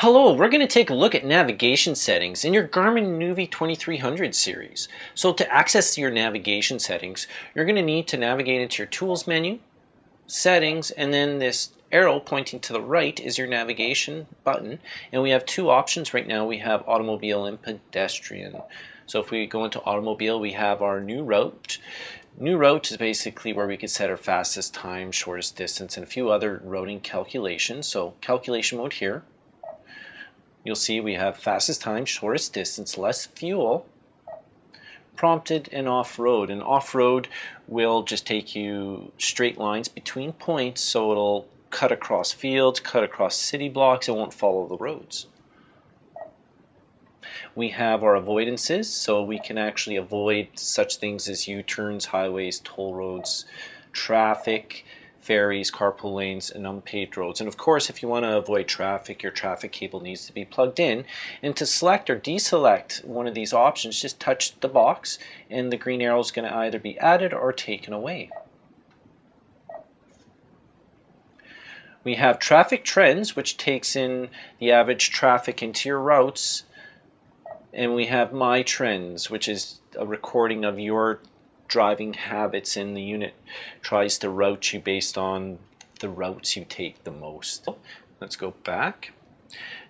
Hello, we're going to take a look at navigation settings in your Garmin nüvi 2300 series. So to access your navigation settings, you're going to need to navigate into your Tools menu, Settings, and then this arrow pointing to the right is your navigation button. And we have two options right now. We have Automobile and Pedestrian. So if we go into Automobile, we have our new route. New route is basically where we could set our fastest time, shortest distance, and a few other routing calculations. So calculation mode here. You'll see we have fastest time, shortest distance, less fuel, prompted, and off-road. And off-road will just take you straight lines between points, so it'll cut across fields, cut across city blocks, it won't follow the roads. We have our avoidances, so we can actually avoid such things as U-turns, highways, toll roads, traffic, ferries, carpool lanes, and unpaved roads. And of course, if you want to avoid traffic, your traffic cable needs to be plugged in. And to select or deselect one of these options, just touch the box and the green arrow is going to either be added or taken away. We have traffic trends, which takes in the average traffic into your routes. And we have my trends, which is a recording of your driving habits, and the unit tries to route you based on the routes you take the most. Let's go back.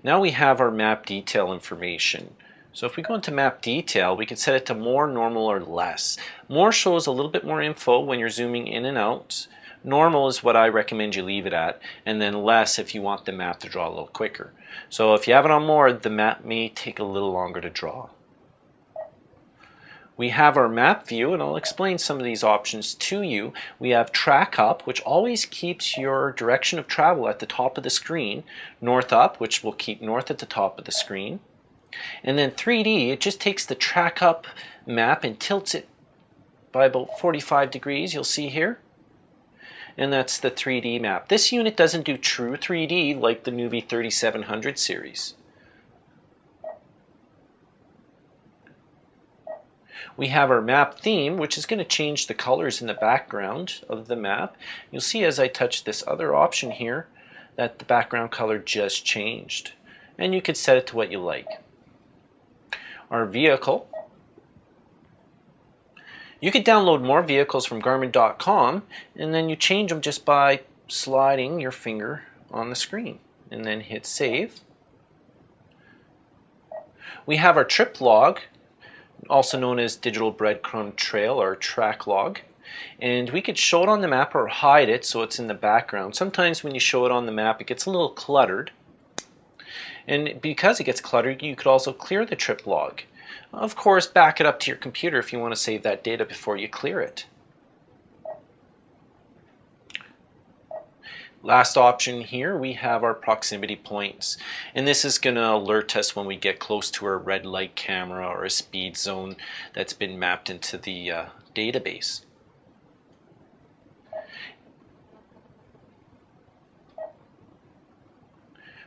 Now we have our map detail information. So if we go into map detail, we can set it to more, normal, or less. More shows a little bit more info when you're zooming in and out. Normal is what I recommend you leave it at, and then less if you want the map to draw a little quicker. So if you have it on more, the map may take a little longer to draw. We have our map view, and I'll explain some of these options to you. We have track up, which always keeps your direction of travel at the top of the screen. North up, which will keep north at the top of the screen. And then 3D, it just takes the track up map and tilts it by about 45 degrees, you'll see here. And that's the 3D map. This unit doesn't do true 3D like the nüvi 3700 series. We have our map theme, which is going to change the colors in the background of the map. You'll see as I touch this other option here that the background color just changed. And you could set it to what you like. Our vehicle. You could download more vehicles from Garmin.com, and then you change them just by sliding your finger on the screen and then hit save. We have our trip log, also known as digital breadcrumb trail or track log, and we could show it on the map or hide it so it's in the background. Sometimes when you show it on the map it gets a little cluttered, and because it gets cluttered you could also clear the trip log. Of course, back it up to your computer if you want to save that data before you clear it. Last option here, we have our proximity points, and this is going to alert us when we get close to a red light camera or a speed zone that's been mapped into the database.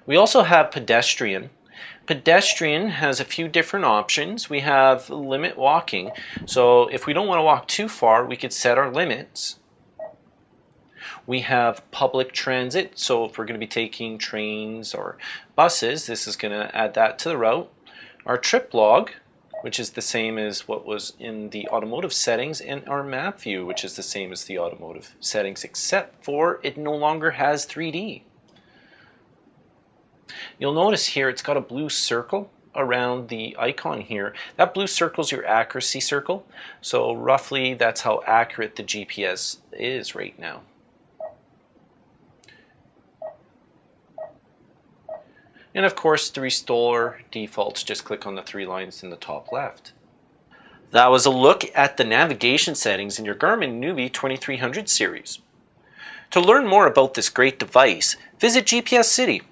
We also have pedestrian. Pedestrian has a few different options. We have limit walking, so if we don't want to walk too far we could set our limits. We have public transit, so if we're going to be taking trains or buses, this is going to add that to the route. Our trip log, which is the same as what was in the automotive settings, and our map view, which is the same as the automotive settings, except for it no longer has 3D. You'll notice here it's got a blue circle around the icon here. That blue circle is your accuracy circle, so roughly that's how accurate the GPS is right now. And of course, to restore defaults, just click on the three lines in the top left. That was a look at the navigation settings in your Garmin nüvi 2300 series. To learn more about this great device, visit GPSCity.